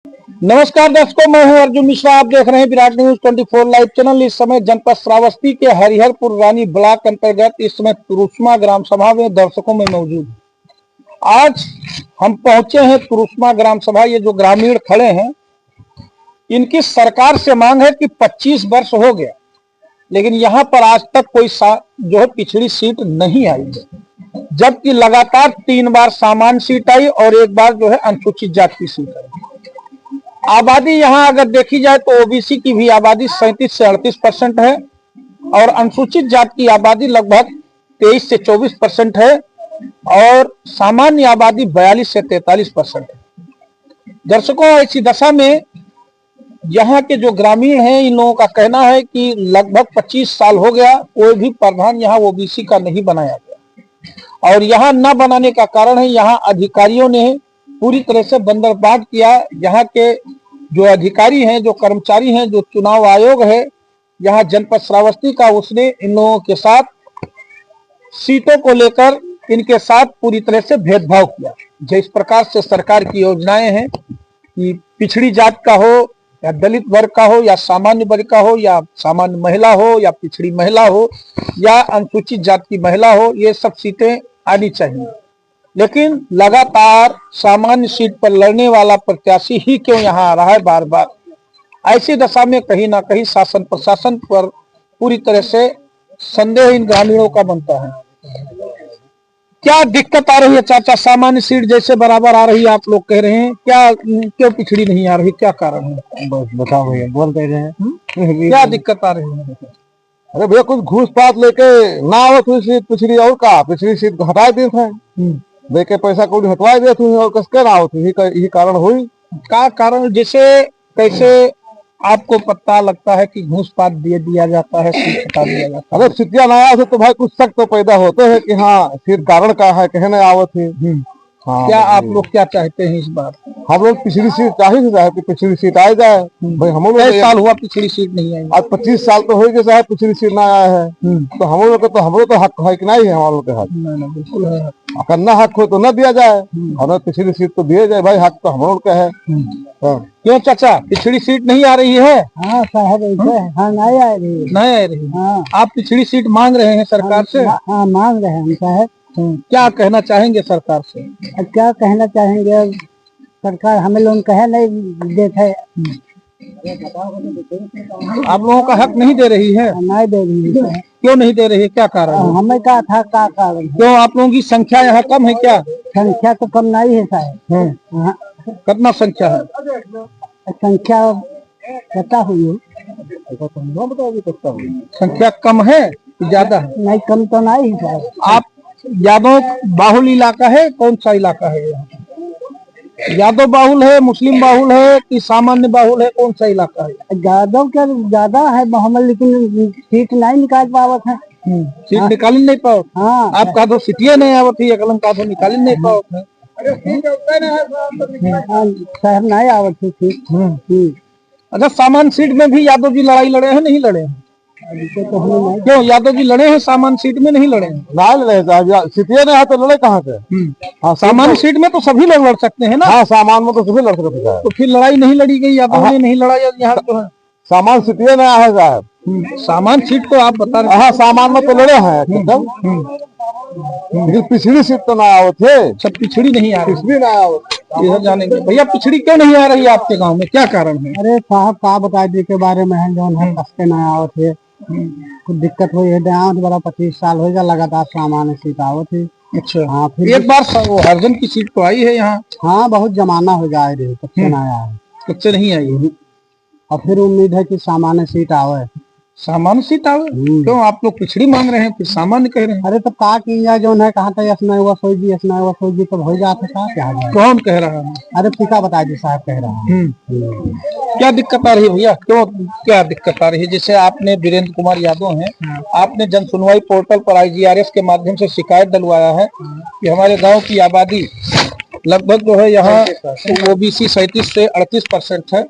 नमस्कार दर्शकों, मैं हूं अर्जुन मिश्रा। आप देख रहे हैं विराट न्यूज 24 लाइव चैनल। इस समय जनपद श्रावस्ती के हरिहरपुर रानी ब्लॉक अंतर्गत इस समय तुरुष्मा ग्राम सभा में दर्शकों में मौजूद। आज हम पहुंचे हैं तुरुष्मा ग्राम सभा। ये जो ग्रामीण खड़े हैं, इनकी सरकार से मांग है कि 25 वर्ष हो गया, लेकिन यहाँ पर आज तक कोई जो है पिछड़ी सीट नहीं आई है, जबकि लगातार 3 बार सामान्य सीट आई और 1 बार जो है अनुसूचित जाति की सीट आई। आबादी यहाँ अगर देखी जाए तो ओबीसी की भी आबादी 37 से 38% है और अनुसूचित जाति की आबादी लगभग 23 से 24% है और सामान्य आबादी 42 से 43% है। दर्शकों, ऐसी दशा में यहाँ के जो ग्रामीण हैं, इन लोगों का कहना है कि लगभग 25 साल हो गया, कोई भी प्रधान यहाँ ओबीसी का नहीं बनाया गया और यहाँ न बनाने का कारण है यहाँ अधिकारियों ने पूरी तरह से बंदरबाट किया। यहाँ के जो अधिकारी हैं, जो कर्मचारी हैं, जो चुनाव आयोग है यहाँ जनपद श्रावस्ती का, उसने इन लोगों के साथ सीटों को लेकर इनके साथ पूरी तरह से भेदभाव किया। जिस प्रकार से सरकार की योजनाएं हैं कि पिछड़ी जात का हो या दलित वर्ग का हो या सामान्य वर्ग का हो या सामान्य महिला हो या पिछड़ी महिला हो या अनुसूचित जाति की महिला हो, ये सब सीटें आनी चाहिए, लेकिन लगातार सामान्य सीट पर लड़ने वाला प्रत्याशी ही क्यों यहाँ आ रहा है बार बार। ऐसी दशा में कहीं ना कहीं शासन प्रशासन पर पूरी तरह से संदेह इन ग्रामीणों का बनता है। क्या दिक्कत आ रही है चाचा? सामान्य सीट जैसे बराबर आ रही है, आप लोग कह रहे हैं, क्या क्यों पिछड़ी नहीं आ रही, क्या कारण है? बस बताओ भैया, बोल कह रहे हैं क्या दिक्कत आ रही है? अरे भैया, कुछ घूस पात लेके ना आवत हुई सीट पिछड़ी, और का पिछड़ी सीट हटा दी थे, देके पैसा कौड़ी हटवा दिया थी और कसके ना आवत, यही कारण हुई। क्या कारण? जैसे कैसे आपको पता लगता है कि घूस पात दिया जाता है, सीट हटा दिया जाता है? अरे सीटिया ना आया तो भाई कुछ शक तो पैदा होते हैं कि हाँ सीट कारण का है, कहने आवत थी। हाँ, क्या आप लोग क्या चाहते हैं इस बार? हम लोग पिछली सीट चाहिए चाहे कि पिछली सीट आ जाए भाई। हम लोग साल हुआ पिछली सीट नहीं आई, आज 25 साल तो हो गए चाहे पिछली सीट ना आया है, तो हम लोग तो हक है कि नहीं है? हमारे लोग के हक बिल्कुल है। करना हक हो तो न दिया जाए, हमें पिछली सीट तो दिए जाए भाई, हक तो हम लोग का है। क्यों चाचा, पिछड़ी सीट नहीं आ रही है? हाँ साहब, हाँ नहीं आ रही है। नहीं आ रही? हाँ। आप पिछड़ी सीट मांग रहे हैं सरकार से? हाँ मांग रहे हैं हम साहब। क्या कहना चाहेंगे सरकार से? क्या कहना चाहेंगे, सरकार हमें लोग कहे नहीं देते, आप लोगों का हक नहीं दे रही है? नहीं दे रही है। क्यों नहीं दे रही है, क्या कारण है? हमें क्या था, क्या कारण है? क्यों आप लोगों की संख्या यहाँ कम है क्या? संख्या तो कम नहीं है साहब। कितना संख्या है? संख्या पता हुई, संख्या कम है ज्यादा है? नहीं, कम तो नहीं है साहब। आप यादव बाहुल इलाका है? कौन सा इलाका है यहाँ? यादव बाहुल है, मुस्लिम बाहुल है कि सामान्य बाहुल है? कौन सा इलाका है? यादव क्या ज्यादा है मोहम्मद, लेकिन सीट नहीं निकाल पावत है। सीट निकाल नहीं पाओ? हाँ, आप कहा तो सीटिया नहीं आवत है, अगलन कहा तो निकाल नहीं पाओ है। साहब नहीं आवत है सीट। अच्छा, सामान्य सीट में भी यादव जी लड़ाई लड़े हैं, नहीं लड़े हैं? क्यों यादव जी लड़े हैं सामान्य सीट में, नहीं लड़े हैं? ना लड़े साहब, सीटिया नहीं है तो लड़े कहाँ से? हाँ, सामान्य सीट में तो सभी लोग लड़ सकते हैं ना? हाँ, सामान में तो सभी लड़ सकते हैं। तो फिर लड़ाई नहीं लड़ी गई, यादव ने नहीं लड़ा यहाँ तो है? सामान सीटिया नहीं है साहब। सामान्य सीट को आप बता रहे? हाँ, सामान में तो लड़े हैं एकदम, लेकिन पिछड़ी सीट तो ना आवत थे। सब पिछड़ी नहीं आ रही? पिछड़ी ना आवत, इधर जानेंगे। भैया, पिछड़ी क्यों नहीं आ रही है आपके गांव में, क्या कारण है? अरे साहब, का बता दी के बारे में है, जो है कसके ना आवत है, कुछ दिक्कत हुई है। बड़ा 25 साल हो गया लगातार सामान्य सीट आवत है। अच्छा, हाँ, फिर एक बार हरजन की सीट तो आई है यहाँ? हाँ, बहुत जमाना हो जाए रही, कच्चे ना आया है। कच्चे नहीं आई है, और फिर उम्मीद है कि सामान्य सीट आवे। सामान्य सीट आवे? क्यों आप लोग पिछड़ी मांग रहे हैं फिर सामान्य कह रहे हैं? अरे तो का की जाए, जो है कहा था यसना हुआ सोई तब हो जाते का क्या है? कौन कह रहा है? अरे पिता बता दी साहब कह रहा है। क्या दिक्कत आ रही है भैया? क्यों क्या दिक्कत आ रही है? जैसे आपने वीरेंद्र कुमार यादव हैं, आपने जन सुनवाई पोर्टल पर IGRS के माध्यम से शिकायत डलवाया है कि हमारे गांव की आबादी लगभग जो है यहाँ OBC 37 से 38% है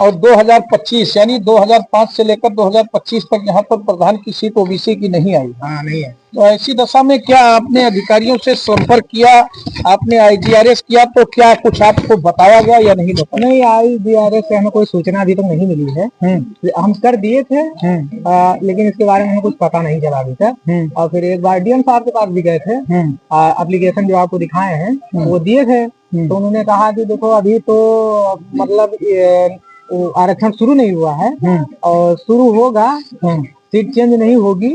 और 2025 यानी 2005 से लेकर 2025 तक यहाँ पर प्रधान की सीट ओबीसी की नहीं आई। हाँ नहीं है। तो ऐसी दशा में क्या आपने अधिकारियों से संपर्क किया, आपने आईजीआरएस किया, तो क्या कुछ आपको बताया गया या नहीं बताया? नहीं, आईजीआरएस से हमें कोई सूचना अभी तक नहीं मिली है। हम कर दिए थे, लेकिन इसके बारे में हमें कुछ पता नहीं चला अभी तक। और फिर एक बार डीएम साहब के पास भी गए थे, एप्लीकेशन जो आपको दिखाए हैं वो दिए थे, तो उन्होंने कहा कि देखो अभी तो मतलब आरक्षण शुरू नहीं हुआ है, और शुरू होगा, सीट चेंज नहीं होगी।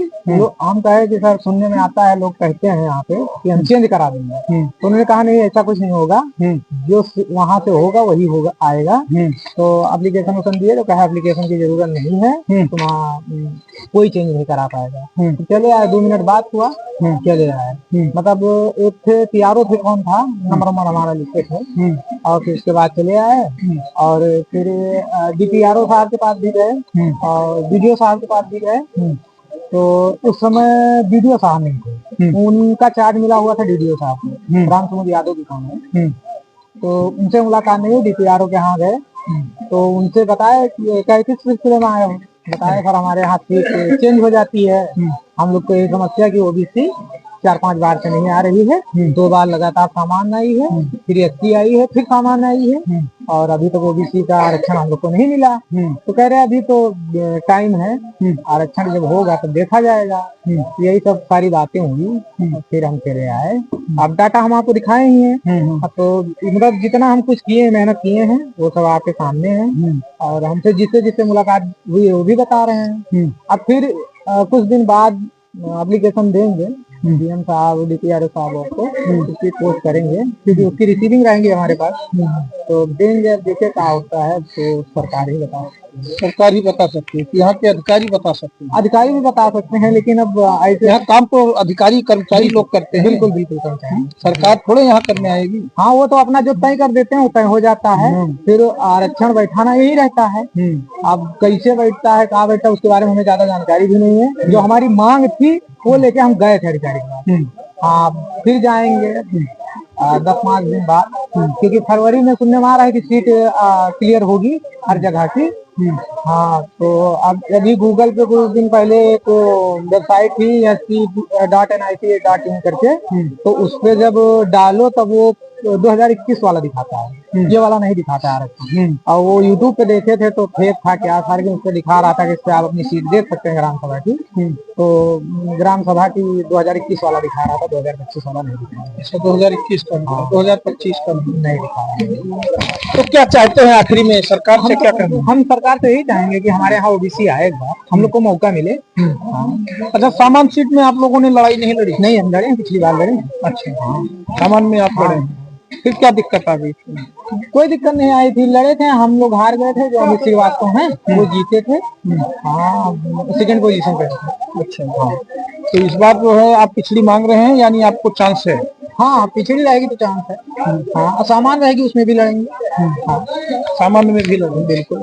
हम कहे कि सर सुनने में आता है, लोग कहते हैं यहाँ पे कि हम चेंज करा देंगे, तो उन्होंने कहा नहीं ऐसा कुछ नहीं होगा, जो वहां से होगा वही होगा आएगा। तो एप्लीकेशन उसन दिए, तो कहा एप्लीकेशन की जरूरत नहीं है, तो वहाँ कोई चेंज नहीं करा पाएगा। तो चले आए, 2 मिनट बाद हुआ, चले आए। मतलब एक थे पीआरओ थे, कौन था, नंबर हमारा लिखे थे, और फिर उसके बाद चले आए, और फिर डीपीआरओ साहब के पास भी गए और बीडीओ साहब के पास भी गए। तो उस समय बीडीओ साहब नहीं थे, उनका चार्ज मिला हुआ था डीडीओ साहब को, राम सुमन यादव की काम है। तो उनसे मुलाकात नहीं हुई, डीपीआरओ के यहाँ गए, तो उनसे बताया कि किस सिलसिले में आए हो, बताया सर हमारे यहाँ सीट चेंज हो जाती है, हम लोग को ये समस्या की ओबीसी 4-5 बार से नहीं आ रही है, 2 बार लगातार सामान्य आई है, फिर एससी आई है, फिर सामान्य आई है, और अभी तक ओबीसी का आरक्षण हम लोग को नहीं मिला। तो कह रहे अभी तो टाइम है, आरक्षण जब होगा तो देखा जाएगा। यही सब सारी बातें हुई, फिर हम चले आए। अब डाटा हम आपको दिखाए ही हैं, तो मतलब जितना हम कुछ किए, मेहनत किए हैं, वो सब आपके सामने है, और हमसे जिससे जिससे मुलाकात हुई वो भी बता रहे हैं। अब फिर कुछ दिन बाद एप्लीकेशन देंगे डीएम साहब, डीपीआरओ साहब को, उसकी पोस्ट करेंगे, क्योंकि उसकी रिसीविंग रहेंगी हमारे पास, तो देंगे, देखे क्या होता है, तो सरकार ही बता सरकार ही बता सकती है, यहाँ के अधिकारी बता सकते हैं? अधिकारी भी बता सकते हैं, लेकिन अब ऐसे यहाँ काम तो अधिकारी कर्मचारी लोग करते हैं। बिल्कुल बिल्कुल करते हैं, सरकार थोड़े यहाँ करने आएगी। हाँ वो तो अपना जो तय कर देते हैं वो तय हो जाता है, फिर आरक्षण बैठाना यही रहता है। अब कैसे बैठता है, कहाँ बैठता है, उसके बारे में हमें ज्यादा जानकारी भी नहीं है। जो हमारी मांग थी वो लेके हम गए थे अधिकारी के पास। हाँ फिर जाएंगे 10-5 दिन बाद, क्योंकि फरवरी में सुनने में आ रहा है कि सीट क्लियर होगी हर जगह की। हाँ तो अब अभी गूगल पे कुछ दिन पहले एक वेबसाइट थी SC.NIC.in करके, तो उस पे जब डालो तब वो 2021 वाला दिखाता है, ये वाला नहीं दिखाता है आरक्षण। और वो यूट्यूब पे देखे थे तो फेक था क्या था, लेकिन उस पे दिखा रहा था कि इस पे आप अपनी सीट देख सकते हैं ग्राम सभा की। तो ग्राम सभा की 2021 वाला दिखा रहा था, 2025 वाला नहीं दिखा रहा। अच्छा 2021 का, 2025 का नहीं दिखा रहा। तो क्या चाहते हैं आखिरी में सरकार से, क्या कहना है? हम सरकार से यही चाहेंगे कि हमारे यहाँ ओबीसी आएगा, हम लोग को मौका मिले। अच्छा सामान्य सीट में आप लोगों ने लड़ाई नहीं लड़ी? नहीं, हम लड़े, पिछली बार लड़े। अच्छा सामान्य में आप लड़े, फिर क्या दिक्कत आ गई? कोई दिक्कत नहीं आई थी, लड़े थे हम लोग, हार गए थे। जो अमित श्रीवास्तव हैं वो जीते थे, हाँ सेकंड पोजीशन पे थे। अच्छा हाँ, तो इस बार जो है आप पिछड़ी मांग रहे हैं, यानी आपको चांस है? हाँ पिछड़ी रहेगी तो चांस है, हाँ सामान्य रहेगी उसमें भी लड़ेंगे। हाँ सामान्य में भी लड़ेंगे, बिल्कुल।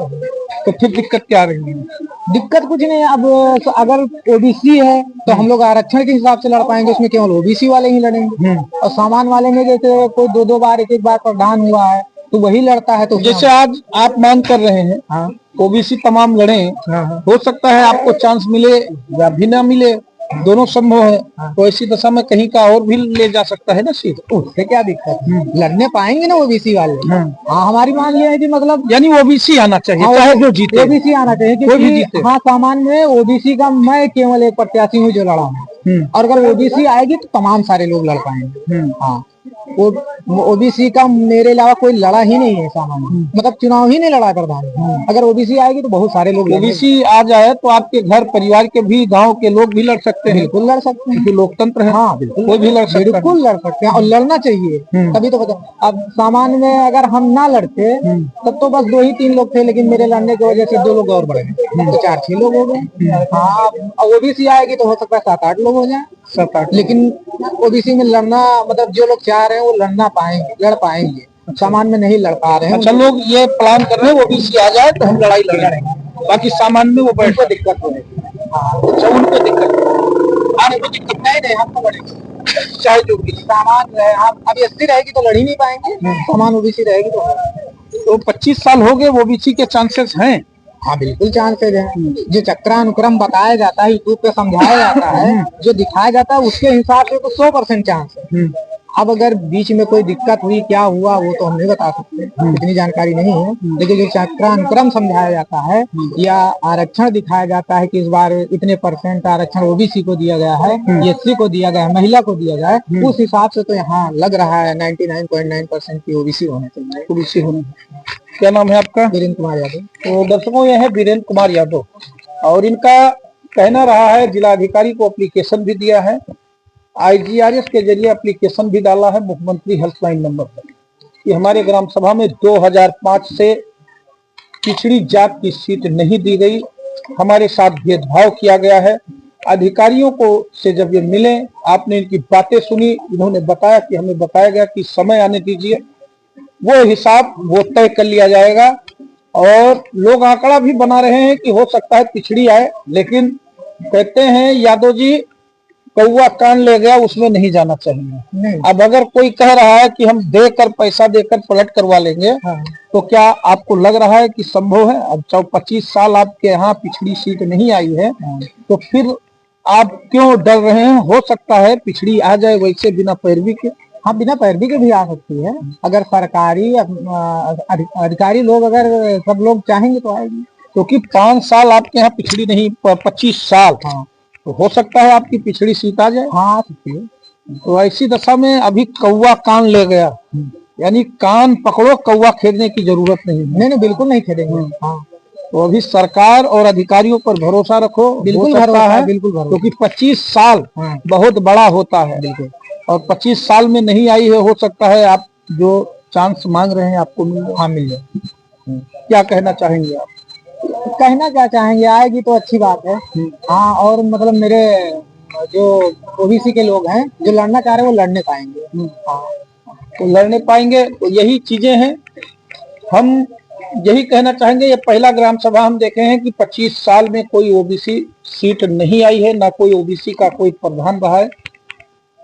तो फिर दिक्कत क्या रहेगी? दिक्कत कुछ नहीं, अब अगर ओबीसी है तो हम लोग आरक्षण के हिसाब से लड़ पाएंगे, उसमें केवल ओबीसी वाले ही लड़ेंगे। और सामान्य वाले में जैसे कोई 2-2 बार, 1-1 बार प्रधान हुआ है तो वही लड़ता है। तो जैसे आज आप मांग कर रहे हैं, हाँ ओबीसी तमाम लड़े, हो सकता है आपको चांस मिले या भी ना मिले, दोनों संभव है। तो ऐसी दशा में कहीं का और भी ले जा सकता है ना सीट, उससे क्या दिक्कत है, लड़ने पाएंगे ना ओबीसी वाले। हाँ हमारी मांग ये है कि मतलब यानी ओबीसी आना चाहिए, चाहे जो जीते ओबीसी आना चाहिए, कोई भी जीते। हाँ सामान्य में ओबीसी का मैं केवल एक प्रत्याशी हूँ जो लड़ा हूँ, और अगर ओबीसी आएगी तो तमाम सारे लोग लड़ पाएंगे। हाँ ओबीसी का मेरे अलावा कोई लड़ा ही नहीं है सामान्य, मतलब चुनाव ही नहीं लड़ा प्रधान। अगर ओबीसी आएगी तो बहुत सारे लोग, ओबीसी आ जाए तो आपके घर परिवार के भी, गांव के लोग भी लड़ सकते हैं। बिल्कुल लड़ सकते हैं, लोकतंत्र है। हाँ बिल्कुल कोई भी लड़ सकता है, बिल्कुल लड़ सकते हैं, और लड़ना चाहिए तभी तो बता। अब सामान्य में अगर हम ना लड़ते तब तो बस 2 ही 3 लोग थे, लेकिन मेरे लड़ने की वजह से 2 लोग और बढ़ गए, तो 4-6 लोग हो गए। हाँ ओबीसी आएगी तो हो सकता है 7-8 लोग हो जाए, 7-8। लेकिन ओबीसी में लड़ना, मतलब जो लोग चाह रहे हैं वो लड़ना पाएंगे, लड़ पाएंगे, सामान्य में नहीं लड़ पा रहे हैं। अच्छा लोग ये प्लान कर रहे हैं ओबीसी आ जाए तो हम लड़ाई लड़ेंगे, बाकी सामान्य में वो बैठ दिक्कत हो रही है। अच्छा उनको दिक्कत, आने को दिक्कत नहीं हम तो लड़ेंगे, चाहे जो भी सामान रहे। हम अभी 80 रहेगी तो लड़ ही नहीं पाएंगे, सामान ओबीसी रहेगी तो तो 25 साल हो गए, ओबीसी के चांसेस हैं? हाँ बिल्कुल चांसेज है। जो चक्रानुक्रम बताया जाता है, यूट्यूब पे समझाया जाता है, जो दिखाया जाता है, उसके हिसाब से तो 100% चांस है। अब अगर बीच में कोई दिक्कत हुई, क्या हुआ, वो तो हम नहीं बता सकते, इतनी जानकारी नहीं है। लेकिन जो चक्रानुक्रम समझाया जाता है या आरक्षण दिखाया जाता है कि इस बार इतने % आरक्षण ओबीसी को दिया गया है, एससी को दिया गया है, महिला को दिया गया है, उस हिसाब से तो यहाँ लग रहा है 99.9% की ओबीसी होने चाहिए। ओबीसी होने। क्या नाम है आपका? वीरेंद्र कुमार यादव। तो दर्शकों, यह है वीरेंद्र कुमार यादव, और इनका कहना रहा है जिलाधिकारी को एप्लीकेशन भी दिया है, IGRS के जरिए एप्लीकेशन भी डाला है मुख्यमंत्री हेल्पलाइन नंबर पर कि हमारे ग्राम सभा में 2005 से पिछड़ी जात की सीट नहीं दी गई, हमारे साथ भेदभाव किया गया है। अधिकारियों को से जब ये मिले, आपने इनकी बातें सुनी, इन्होंने बताया कि हमें बताया गया कि समय आने दीजिए, वो हिसाब वो तय कर लिया जाएगा। और लोग आंकड़ा भी बना रहे हैं कि हो सकता है पिछड़ी आए, लेकिन कहते हैं यादव जी, कौवा कान ले गया उसमें नहीं जाना चाहिए। नहीं। अब अगर कोई कह रहा है कि हम देकर पैसा देकर पलट करवा लेंगे, तो क्या आपको लग रहा है कि संभव है? अब 25 साल आपके यहाँ पिछड़ी सीट नहीं आई है, तो फिर आप क्यों डर रहे हैं? हो सकता है पिछड़ी आ जाए वैसे बिना पैरवी के। हाँ, बिना पैरवी के भी आ सकती है। अगर सरकारी अधिकारी लोग, अगर सब लोग चाहेंगे तो आएगी। क्योंकि 5 साल आपके यहाँ पिछड़ी नहीं, 25 साल। हाँ, तो हो सकता है आपकी पिछड़ी सीट आ जाए। हाँ, आ सकती है। तो ऐसी दशा में अभी कौवा कान ले गया, यानी कान पकड़ो, कौवा खेदने की जरूरत नहीं है। नहीं, बिल्कुल नहीं खेदेंगे। हाँ, तो अभी सरकार और अधिकारियों पर भरोसा रखो। बिल्कुल भरोसा है, बिल्कुल भरोसा, क्योंकि 25 साल बहुत बड़ा होता है। बिल्कुल। और 25 साल में नहीं आई है, हो सकता है आप जो चांस मांग रहे हैं आपको मिल जाए। हाँ, मिल जाए। क्या कहना चाहेंगे आप? कहना क्या चाहेंगे, आएगी तो अच्छी बात है। हाँ, और मतलब मेरे जो ओबीसी के लोग हैं जो लड़ना चाह रहे हैं, वो लड़ने पाएंगे। हाँ, तो लड़ने पाएंगे। तो यही चीजें हैं, हम यही कहना चाहेंगे। ये पहला ग्राम सभा हम देखे हैं कि 25 साल में कोई ओबीसी सीट नहीं आई है, ना कोई ओबीसी का कोई प्रधान रहा है।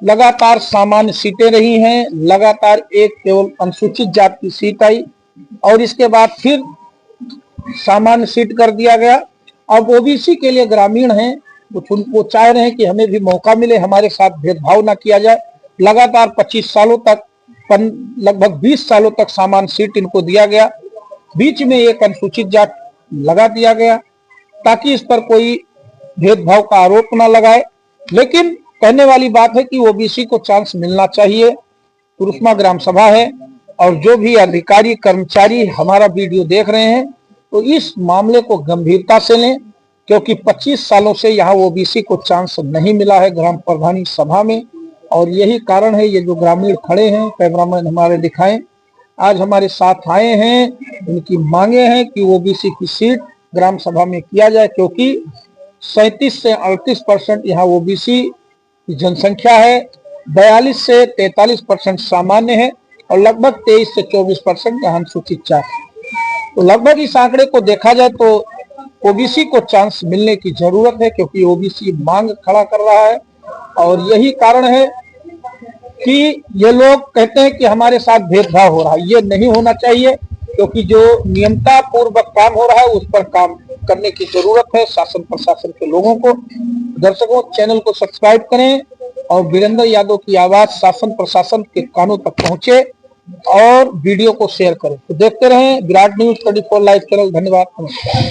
लगातार सामान्य सीटें रही हैं, लगातार एक केवल अनुसूचित जाति की सीट आई, और इसके बाद फिर सामान्य सीट कर दिया गया। अब ओबीसी के लिए ग्रामीण हैं, वो चाह रहे हैं कि हमें भी मौका मिले, हमारे साथ भेदभाव ना किया जाए। लगातार 25 सालों तक, लगभग 20 सालों तक सामान्य सीट इनको दिया गया, बीच में एक अनुसूचित जाति लगा दिया गया ताकि इस पर कोई भेदभाव का आरोप ना लगाए। लेकिन कहने वाली बात है कि ओबीसी को चांस मिलना चाहिए। पुरुषमा ग्राम सभा है, और जो भी अधिकारी कर्मचारी हमारा वीडियो देख रहे हैं, तो इस मामले को गंभीरता से लें, क्योंकि 25 सालों से यहाँ ओबीसी को चांस नहीं मिला है ग्राम प्रधानी सभा में। और यही कारण है, ये जो ग्रामीण खड़े हैं, कैमरामैन हमारे दिखाएं, आज हमारे साथ आए हैं, उनकी मांगे हैं कि ओबीसी की सीट ग्राम सभा में किया जाए, क्योंकि 37 से 38% यहाँ ओबीसी की जनसंख्या है, 42 से 43% सामान्य है, और लगभग 23 से 24% यहाँ अनुसूचित जाति। तो लगभग इस आंकड़े को देखा जाए तो ओबीसी को चांस मिलने की जरूरत है, क्योंकि ओबीसी मांग खड़ा कर रहा है। और यही कारण है कि ये लोग कहते हैं कि हमारे साथ भेदभाव हो रहा है। ये नहीं होना चाहिए, क्योंकि जो नियमता पूर्वक काम हो रहा है उस पर काम करने की जरूरत है शासन प्रशासन के लोगों को। दर्शकों, चैनल को सब्सक्राइब करें और वीरेंद्र यादव की आवाज शासन प्रशासन के कानों तक पहुंचे, और वीडियो को शेयर करें। तो देखते रहें विराट न्यूज 24 लाइव चैनल। धन्यवाद, नमस्कार।